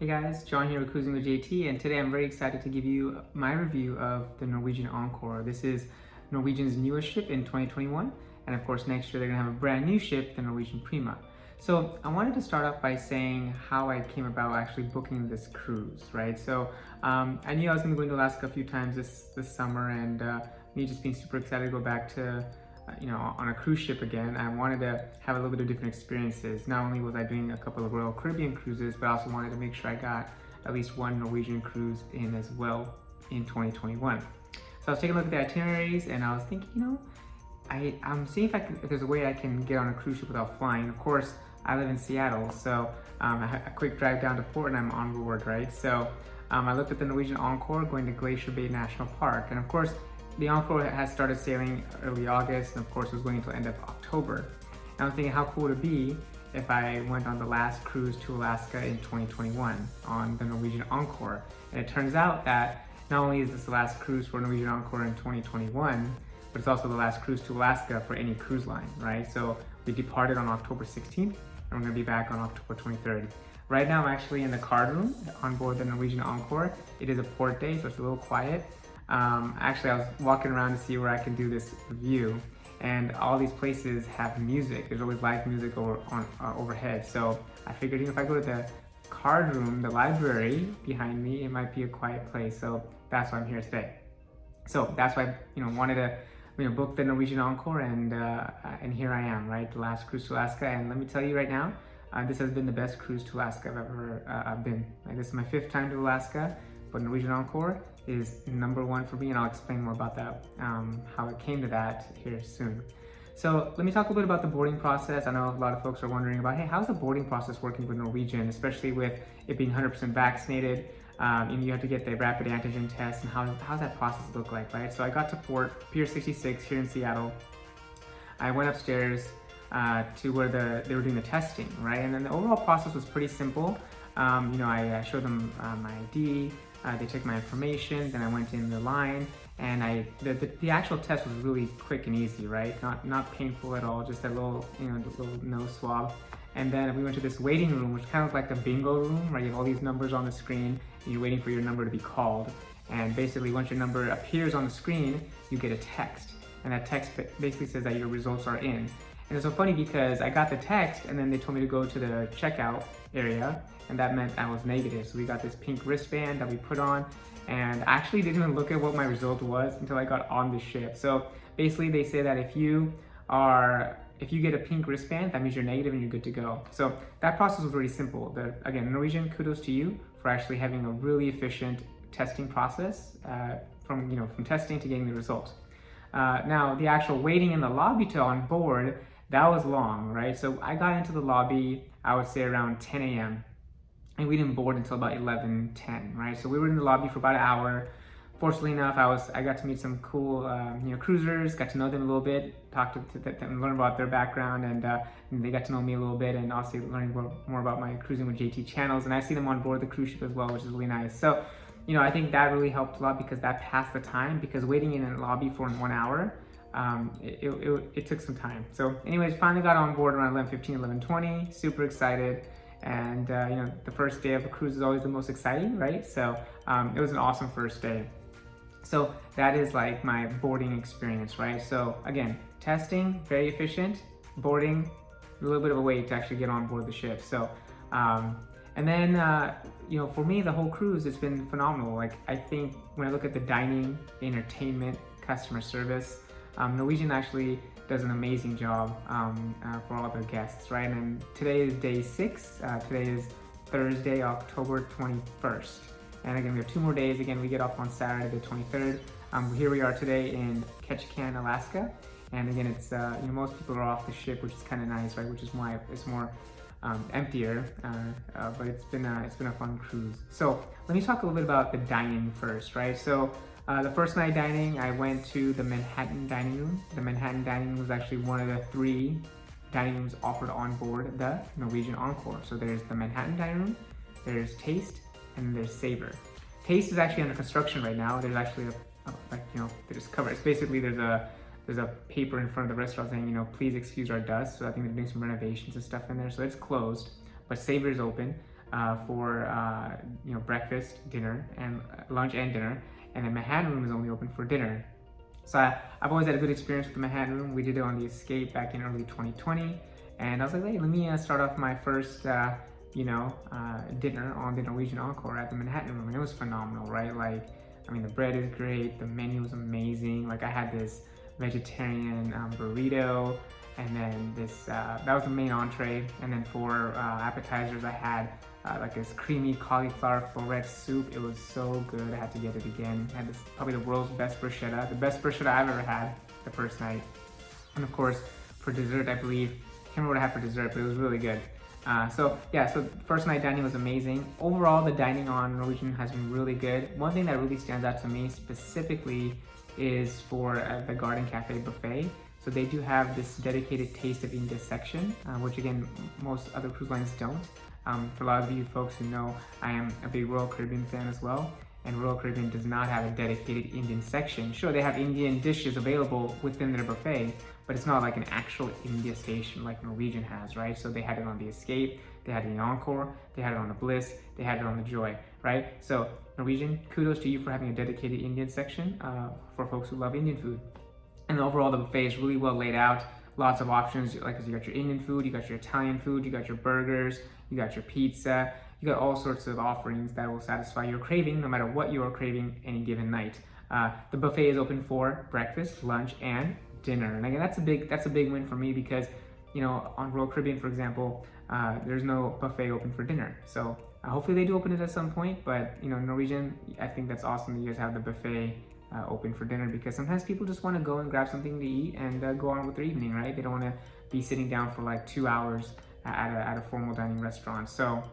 Hey guys, John here with Cruising with JT, and today I'm very excited to give you my review of the Norwegian Encore. This is Norwegian's newest ship in 2021, and of course next year they're going to have a brand new ship, the Norwegian Prima. So I wanted to start off by saying how I came about actually booking this cruise, right? So I knew I was going to go into Alaska a few times this summer, and me just being super excited to go back to on a cruise ship again. I wanted to have a little bit of different experiences. Not only was I doing a couple of Royal Caribbean cruises, but I also wanted to make sure I got at least one Norwegian cruise in as well in 2021. So I was taking a look at the itineraries, and I was thinking, I'm seeing if there's a way I can get on a cruise ship without flying. Of course, I live in Seattle, so a quick drive down to port and I'm on board, right? So I looked at the Norwegian Encore going to Glacier Bay National Park, and of course, the Encore has started sailing early August, and of course was going until end of October. And I was thinking how cool would it be if I went on the last cruise to Alaska in 2021 on the Norwegian Encore. And it turns out that not only is this the last cruise for Norwegian Encore in 2021, but it's also the last cruise to Alaska for any cruise line, right? So we departed on October 16th, and we're gonna be back on October 23rd. Right now I'm actually in the card room on board the Norwegian Encore. It is a port day, so it's a little quiet. Actually, I was walking around to see where I can do this review, and all these places have music. There's always live music overhead. So I figured if I go to the card room, the library behind me, it might be a quiet place. So that's why I'm here today. So that's why I wanted to book the Norwegian Encore, and here I am, right? The last cruise to Alaska, and let me tell you right now, this has been the best cruise to Alaska I've ever been. Right? This is my 5th time to Alaska, but Norwegian Encore is #1 for me, and I'll explain more about that, how it came to that here soon. So let me talk a little bit about the boarding process. I know a lot of folks are wondering about, hey, how's the boarding process working with Norwegian, especially with it being 100% vaccinated, and you have to get the rapid antigen test, and how's that process look like, right? So I got to port, Pier 66 here in Seattle. I went upstairs to where they were doing the testing, right? And then the overall process was pretty simple. I showed them my ID, they took my information, then I went in the line, and the actual test was really quick and easy, right? Not painful at all, just a little, little nose swab. And then we went to this waiting room, which kind of like a bingo room, right? You have all these numbers on the screen, and you're waiting for your number to be called. And basically, once your number appears on the screen, you get a text. And that text basically says that your results are in. And it's so funny because I got the text, and then they told me to go to the checkout area, and that meant I was negative. So we got this pink wristband that we put on, and I actually didn't even look at what my result was until I got on the ship. So basically they say that if you get a pink wristband, that means you're negative and you're good to go. So that process was really simple. Again, Norwegian, kudos to you for actually having a really efficient testing process from testing to getting the result. Now the actual waiting in the lobby to on board, that was long, right? So I got into the lobby, I would say around 10 a.m. and we didn't board until about 11:10, right? So we were in the lobby for about an hour. Fortunately enough, I got to meet some cool cruisers, got to know them a little bit, talk to them, learn about their background, and they got to know me a little bit, and also learning more about my Cruising with JT channels. And I see them on board the cruise ship as well, which is really nice. So I think that really helped a lot because that passed the time, because waiting in a lobby for 1 hour, it took some time. So anyways, finally got on board around 11:15, 11:20, super excited. And the first day of a cruise is always the most exciting, right? So it was an awesome first day. So that is like my boarding experience, right? So again, testing, very efficient. Boarding, a little bit of a wait to actually get on board the ship. So, and then, for me, the whole cruise has been phenomenal. Like, I think when I look at the dining, entertainment, customer service, Norwegian actually does an amazing job for all their guests, right? And today is day 6. Today is Thursday, October 21st. And again, we have 2 more days. Again, we get off on Saturday, the 23rd. Here we are today in Ketchikan, Alaska. And again, it's most people are off the ship, which is kind of nice, right? Which is why it's more emptier, but it's been a fun cruise. So let me talk a little bit about the dining first, right? So the first night dining, I went to the Manhattan dining room. The Manhattan dining room was actually one of the 3 dining rooms offered on board the Norwegian Encore. So there's the Manhattan dining room, there's Taste, and there's Savor. Taste is actually under construction right now. There's actually there's cover. It's basically there's a paper in front of the restaurant saying, please excuse our dust. So I think they're doing some renovations and stuff in there. So it's closed, but Savor is open. for breakfast, dinner, and lunch and dinner, and then Manhattan Room is only open for dinner. So I've always had a good experience with the Manhattan Room. We did it on the Escape back in early 2020, and I was like, hey, let me start off my first dinner on the Norwegian Encore at the Manhattan Room, and it was phenomenal, right? Like, I mean, the bread is great, the menu was amazing. Like, I had this vegetarian burrito, and then this that was the main entree, and then for appetizers I had like this creamy cauliflower floret soup. It was so good, I had to get it again. I had this, probably the world's best bruschetta, the best bruschetta I've ever had the first night. And of course, for dessert, I believe, I can't remember what I had for dessert, but it was really good. So first night dining was amazing. Overall, the dining on Norwegian has been really good. One thing that really stands out to me specifically is for the Garden Cafe buffet. So they do have this dedicated Taste of India section, which again, most other cruise lines don't. For a lot of you folks who know, I am a big Royal Caribbean fan as well, and Royal Caribbean does not have a dedicated Indian section. Sure, they have Indian dishes available within their buffet, but it's not like an actual India station like Norwegian has, right? So they had it on the Escape, they had it in the Encore, they had it on the Bliss, they had it on the Joy, right? So Norwegian, kudos to you for having a dedicated Indian section for folks who love Indian food. And overall, the buffet is really well laid out. Lots of options, like you got your Indian food, you got your Italian food, you got your burgers, you got your pizza, you got all sorts of offerings that will satisfy your craving no matter what you are craving any given night. The buffet is open for breakfast, lunch, and dinner. And again, that's a big win for me because, on Royal Caribbean, for example, there's no buffet open for dinner. So hopefully they do open it at some point, but Norwegian, I think that's awesome that you guys have the buffet open for dinner, because sometimes people just want to go and grab something to eat and go on with their evening, right? They don't want to be sitting down for like 2 hours at a formal dining restaurant. So,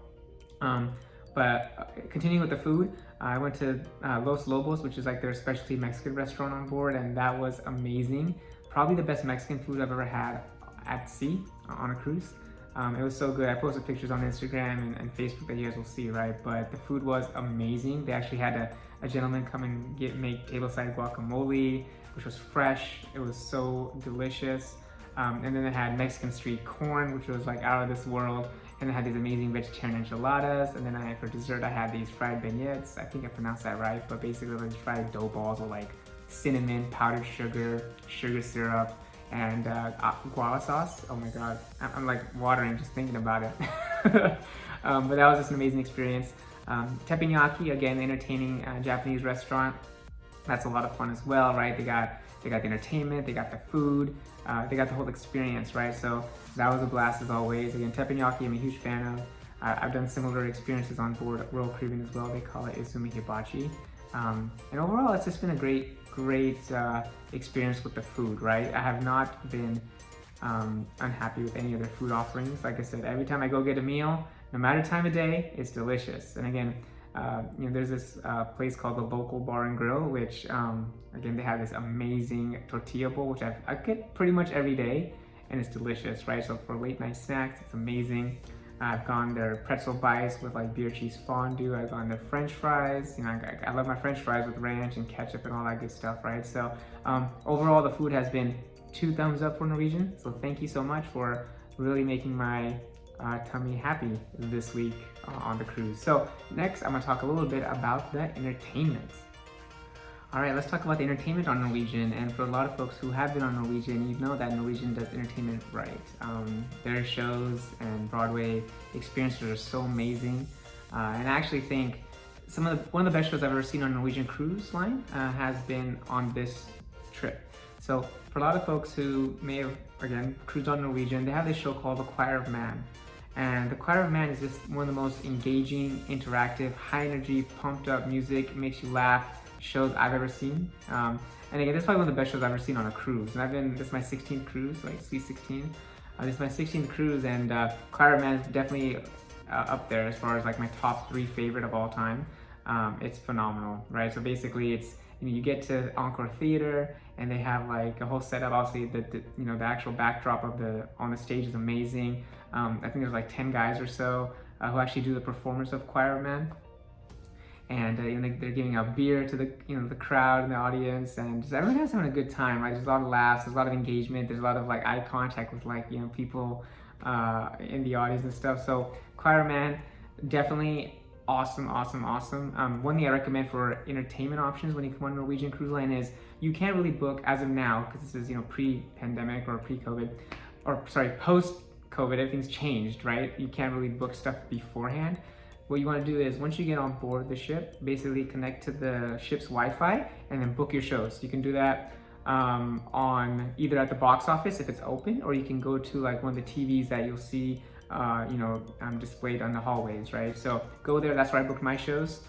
but continuing with the food, I went to Los Lobos, which is like their specialty Mexican restaurant on board, and that was amazing. Probably the best Mexican food I've ever had at sea on a cruise. It was so good. I posted pictures on Instagram and Facebook that you guys will see, right? But the food was amazing. They actually had a gentleman come and make tableside guacamole, which was fresh. It was so delicious. And then they had Mexican street corn, which was like out of this world. And they had these amazing vegetarian enchiladas. And then for dessert, I had these fried beignets. I think I pronounced that right, but basically these fried dough balls with like cinnamon, powdered sugar, sugar syrup, and guava sauce. Oh my God, I'm like watering just thinking about it. But that was just an amazing experience. Teppanyaki, again, entertaining Japanese restaurant. That's a lot of fun as well, right? They got the entertainment, they got the food, they got the whole experience, right? So that was a blast as always. Again, Teppanyaki, I'm a huge fan of. I've done similar experiences on board Royal Caribbean as well. They call it Izumi Hibachi. And overall, it's just been a great experience with the food, right? I have not been unhappy with any other food offerings. Like I said, every time I go get a meal, no matter time of day, it's delicious. And again, there's this place called the Local Bar and Grill, which again, they have this amazing tortilla bowl, which I get pretty much every day, and it's delicious, right? So for late night snacks, it's amazing. I've gone their pretzel bites with like beer cheese fondue. I've gone their French fries. I love my French fries with ranch and ketchup and all that good stuff, right? So overall, the food has been 2 thumbs up for Norwegian. So thank you so much for really making my tummy happy this week on the cruise. So next, I'm gonna talk a little bit about the entertainment. All right, let's talk about the entertainment on Norwegian. And for a lot of folks who have been on Norwegian, you know that Norwegian does entertainment right. Their shows and Broadway experiences are so amazing. And I actually think one of the best shows I've ever seen on a Norwegian cruise line has been on this trip. So for a lot of folks who may have, again, cruised on Norwegian, they have this show called The Choir of Man. And The Choir of Man is just one of the most engaging, interactive, high energy, pumped up music, makes you laugh shows I've ever seen. And again, this is probably one of the best shows I've ever seen on a cruise. And this is my 16th cruise, like Sweet 16. This is my 16th cruise, and Choir of Man is definitely up there as far as like my top 3 favorite of all time. It's phenomenal, right? So basically it's, you get to Encore Theater and they have like a whole setup. Obviously the actual backdrop on the stage is amazing. I think there's like 10 guys or so who actually do the performance of Choir of Man. And they're giving out beer to the crowd and the audience, and just everyone has having a good time, right? There's a lot of laughs, there's a lot of engagement, there's a lot of like eye contact with like people in the audience and stuff. So Choir Man, definitely awesome. One thing I recommend for entertainment options when you come on Norwegian Cruise Line is you can't really book as of now, because this is, pre-pandemic or pre-COVID, or sorry, post-COVID, everything's changed, right? You can't really book stuff beforehand. What you want to do is once you get on board the ship, basically connect to the ship's Wi-Fi and then book your shows. You can do that on either at the box office if it's open, or you can go to like one of the TVs that you'll see displayed on the hallways, right? So go there. That's where I booked my shows.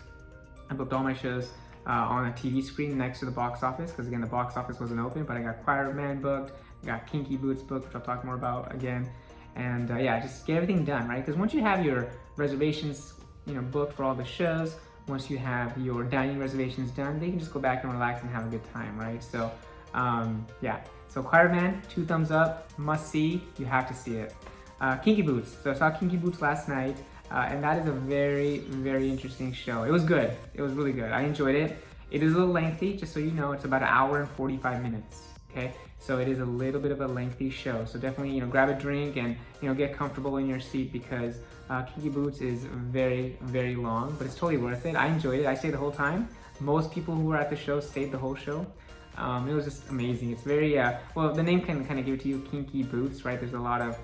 I booked all my shows on a TV screen next to the box office, because again, the box office wasn't open, but I got Choir Man booked, I got Kinky Boots booked, which I'll talk more about again. And just get everything done, right? Because once you have your reservations, booked for all the shows, once you have your dining reservations done, they can just go back and relax and have a good time, right? So, So Choir Man, 2 thumbs up, must see, you have to see it. Kinky Boots. So I saw Kinky Boots last night, and that is a very, very interesting show. It was good. It was really good. I enjoyed it. It is a little lengthy, just so you know. It's about 1 hour and 45 minutes. Okay, so it is a little bit of a lengthy show. So definitely, grab a drink and get comfortable in your seat, because Kinky Boots is very, very long, but it's totally worth it. I enjoyed it. I stayed the whole time. Most people who were at the show stayed the whole show. It was just amazing. It's very well. The name can kind of give it to you, Kinky Boots, right? There's a lot of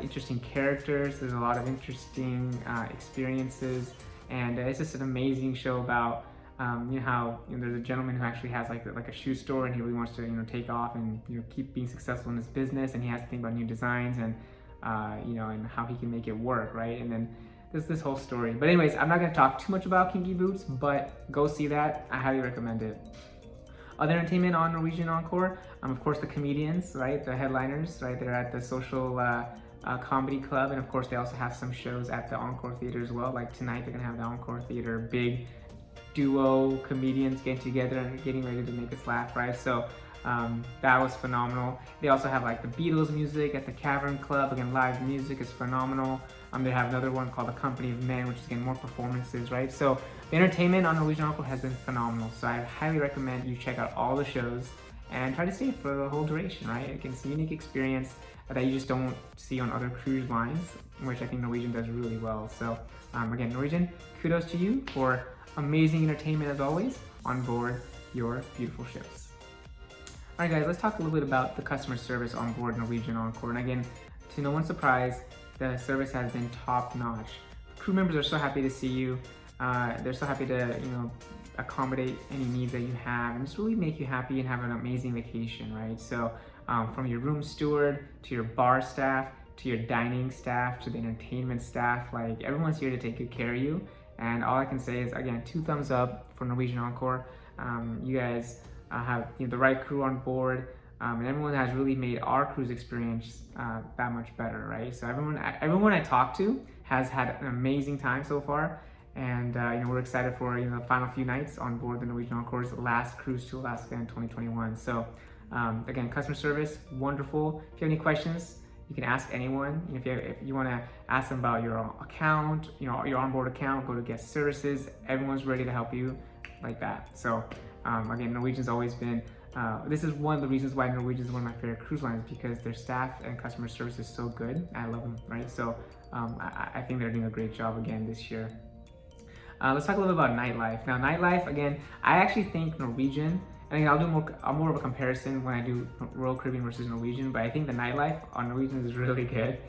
interesting characters. There's a lot of interesting experiences, and it's just an amazing show about how there's a gentleman who actually has like a shoe store, and he really wants to take off and keep being successful in his business, and he has to think about new designs and and how he can make it work, right? And then there's this whole story. But anyways, I'm not going to talk too much about Kinky Boots, but go see that. I highly recommend it. Other entertainment on Norwegian Encore, of course, the comedians, right? The headliners, right? They're at the social comedy club, and of course, they also have some shows at the Encore Theater as well. Like tonight, they're gonna have the Encore Theater big duo comedians getting together and getting ready to make us laugh, right? So that was phenomenal. They also have like the Beatles music at the Cavern Club. Again, live music is phenomenal. They have another one called the Company of Men, which is again more performances, right? So the entertainment on Norwegian Encore has been phenomenal. So I highly recommend you check out all the shows and try to stay for the whole duration, right? Again, it's a unique experience that you just don't see on other cruise lines, which I think Norwegian does really well. So again, Norwegian, kudos to you for amazing entertainment as always on board your beautiful ships. All right, guys, let's talk a little bit about the customer service on board Norwegian Encore. And again, to no one's surprise, the service has been top notch. Crew members are so happy to see you. They're so happy to, accommodate any needs that you have and just really make you happy and have an amazing vacation, right? So from your room steward to your bar staff to your dining staff to the entertainment staff, like everyone's here to take good care of you. And all I can say is, again, 2 thumbs up for Norwegian Encore. You guys have the right crew on board, and everyone has really made our cruise experience that much better, right? So everyone I talked to has had an amazing time so far, and we're excited for the final few nights on board the Norwegian Encore's last cruise to Alaska in 2021. So again, customer service, wonderful. If you have any questions, you can ask anyone. If you want to ask them about your account, your onboard account, go to guest services. Everyone's ready to help you like that. So again, Norwegian's always been, this is one of the reasons why Norwegian is one of my favorite cruise lines, because their staff and customer service is so good. I love them, right? So I think they're doing a great job again this year. Let's talk a little bit about Nightlife. Now, Nightlife, again, I actually think Norwegian, and I'll do more of a comparison when I do Royal Caribbean versus Norwegian, but I think the Nightlife on Norwegian is really good.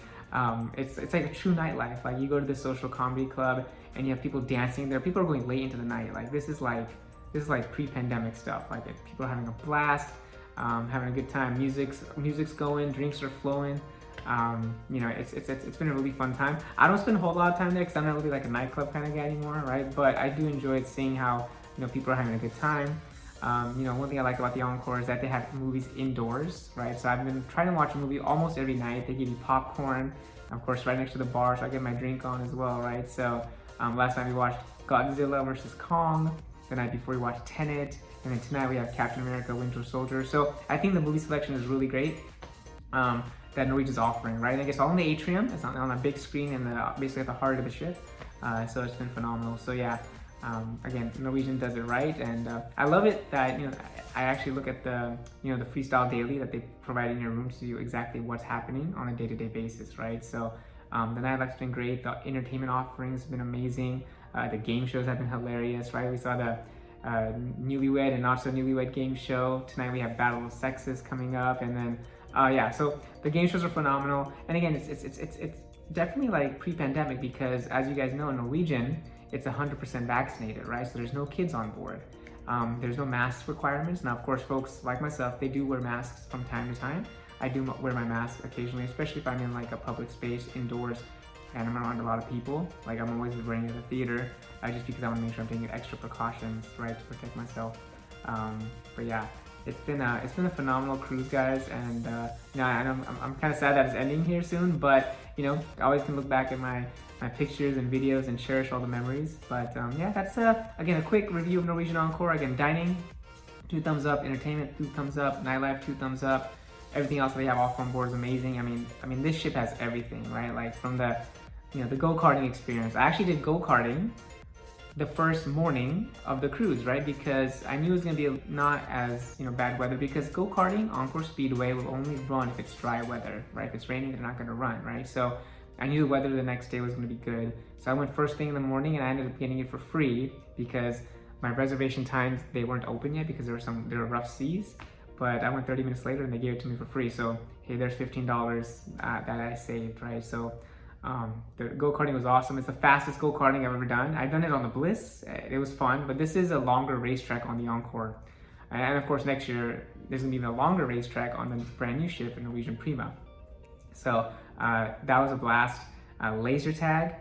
It's like a true nightlife. Like you go to the social comedy club and you have people dancing there. People are going late into the night. Like this is like pre-pandemic stuff. Like people are having a blast, having a good time. Music's going, drinks are flowing. It's been a really fun time. I don't spend a whole lot of time there because I'm not really like a nightclub kind of guy anymore, right? But I do enjoy seeing how people are having a good time. One thing I like about the Encore is that they have movies indoors, right? So I've been trying to watch a movie almost every night. They give you popcorn, of course, right next to the bar, so I get my drink on as well, right? So last time we watched Godzilla versus Kong. The night before we watched Tenet, and then tonight we have Captain America: Winter Soldier. So I think the movie selection is really great that Norwegian's offering, right? I guess all in the atrium. It's on a big screen in basically at the heart of the ship. So it's been phenomenal. So yeah. Again, Norwegian does it right, and I love it that I actually look at the the Freestyle daily that they provide in your room to you exactly what's happening on a day-to-day basis, right? So The Nightlife's been great. The entertainment offerings have been amazing. The game shows have been hilarious, right? We saw the newlywed and not so newlywed game show. Tonight we have Battle of Sexes coming up, and then yeah, so the game shows are phenomenal. And again, it's definitely like pre-pandemic, because as you guys know, in Norwegian, it's 100% vaccinated, right? So there's no kids on board. There's no mask requirements. Now, of course, folks like myself, they do wear masks from time to time. I do wear my mask occasionally, especially if I'm in like a public space indoors and I'm around a lot of people. Like I'm always wearing it at the theater, just because I want to make sure I'm taking extra precautions, right, to protect myself. But yeah, it's been a phenomenal cruise, guys, and you know, I'm kind of sad that it's ending here soon, but you know, I always can look back at my pictures and videos and cherish all the memories. But yeah, that's again a quick review of Norwegian Encore. Again, dining, 2 thumbs up. Entertainment, 2 thumbs up. Nightlife, 2 thumbs up. Everything else that they have off on board is amazing. I mean, this ship has everything, right? Like from the, you know, the go-karting experience. I actually did go-karting the first morning of the cruise, right? Because I knew it was gonna be not as, you know, bad weather, because go-karting, Encore Speedway will only run if it's dry weather, right? If it's raining, they're not gonna run, right? So I knew the weather the next day was gonna be good. So I went first thing in the morning, and I ended up getting it for free because my reservation times, they weren't open yet because there were rough seas. But I went 30 minutes later and they gave it to me for free. So hey, there's $15 that I saved, right? So the go-karting was awesome. It's the fastest go-karting I've ever done. I've done it on the Bliss. It was fun, but this is a longer racetrack on the Encore. And of course, next year, there's gonna be even a longer racetrack on the brand new ship in Norwegian Prima. So that was a blast. Laser tag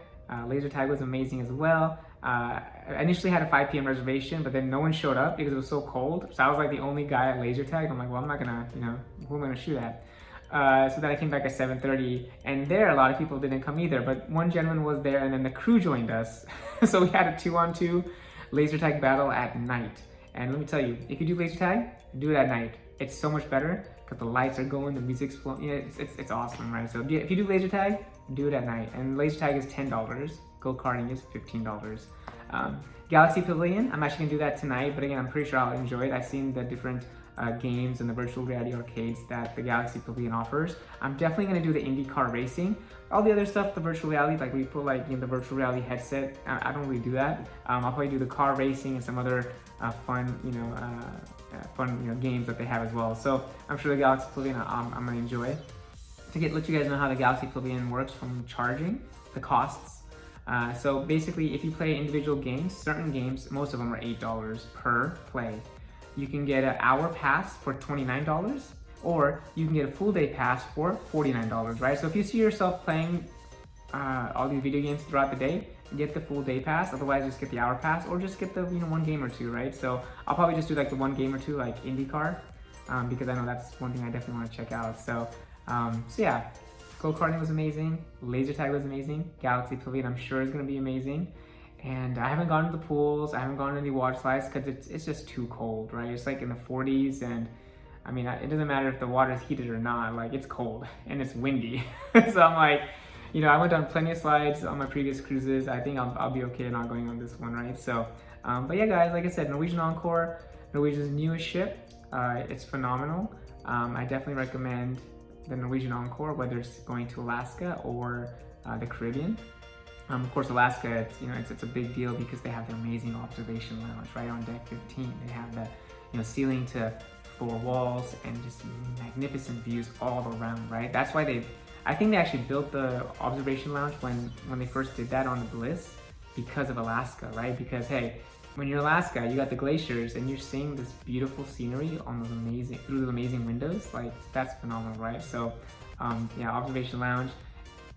was amazing as well. I initially had a 5 p.m. reservation, but then no one showed up because it was so cold. So I was like the only guy at laser tag. I'm like, well, I'm not gonna, you know, who am I gonna shoot at? So then I came back at 7:30, and there a lot of people didn't come either, but one gentleman was there, and then the crew joined us. So we had a 2-on-2 laser tag battle at night. And let me tell you, if you do laser tag, do it at night. It's so much better because the lights are going, the music's flowing. Yeah, it's awesome, right? So if you do laser tag, do it at night. And laser tag is $10. Go-karting is $15. Galaxy Pavilion, I'm actually gonna do that tonight, but again, I'm pretty sure I'll enjoy it. I've seen the different games and the virtual reality arcades that the Galaxy Pavilion offers. I'm definitely gonna do the IndyCar racing. All the other stuff, the virtual reality, like we put like, you know, the virtual reality headset, I don't really do that. I'll probably do the car racing and some other fun, you know, games that they have as well. So I'm sure the Galaxy Pavilion I'm gonna enjoy. To let you guys know how the Galaxy Pavilion works from charging, the costs. So basically, if you play individual games, certain games, most of them are $8 per play. You can get an hour pass for $29, or you can get a full day pass for $49, right? So if you see yourself playing all these video games throughout the day, get the full day pass. Otherwise, just get the hour pass, or just get the, you know, 1 game or 2, right? So I'll probably just do like the 1 game or 2, like IndyCar, because I know that's one thing I definitely want to check out. So yeah. Go-karting was amazing, laser tag was amazing, Galaxy Pavilion I'm sure is going to be amazing, and I haven't gone to the pools, I haven't gone to the water slides because it's just too cold, right? It's like in the 40s, and I mean, it doesn't matter if the water is heated or not, like it's cold and it's windy. So I'm like, you know, I went on plenty of slides on my previous cruises. I think I'll be okay not going on this one, right? So, but yeah, guys, like I said, Norwegian Encore, Norwegian's newest ship, it's phenomenal. I definitely recommend the Norwegian Encore, whether it's going to Alaska or the Caribbean. Of course, Alaska, it's a big deal because they have the amazing observation lounge right on deck 15. They have the, you know, ceiling to floor walls and just magnificent views all around, right? That's why I think they actually built the observation lounge when they first did that on the Bliss because of Alaska, right? Because hey, when you're in Alaska, you got the glaciers and you're seeing this beautiful scenery on through those amazing windows. Like that's phenomenal, right? So yeah, observation lounge.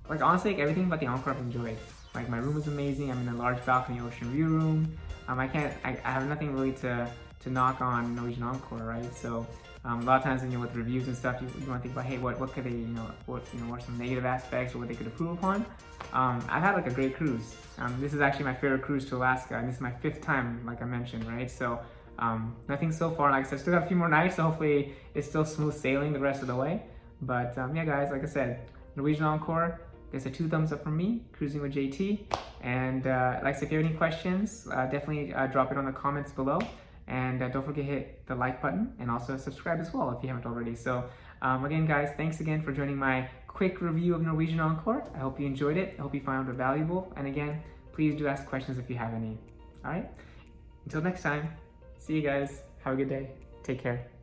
Like honestly, like, everything about the Encore I've enjoyed. Like my room was amazing. I'm in a large balcony ocean view room. I have nothing really to knock on Norwegian Encore, right? So a lot of times when you're with reviews and stuff, you want to think about, hey, what could they, what are some negative aspects or what they could improve upon. I've had like a great cruise. This is actually my favorite cruise to Alaska, and this is my 5th time, like I mentioned, right? So nothing so far. Like I said, still got a few more nights, so hopefully it's still smooth sailing the rest of the way. But yeah, guys, like I said, Norwegian Encore gets a 2 thumbs up from me, cruising with JT. And like I said, if you have any questions, definitely drop it on the comments below. And don't forget to hit the like button and also subscribe as well if you haven't already. So again, guys, thanks again for joining my quick review of Norwegian Encore. I hope you enjoyed it. I hope you found it valuable. And again, please do ask questions if you have any. All right? Until next time, see you guys. Have a good day. Take care.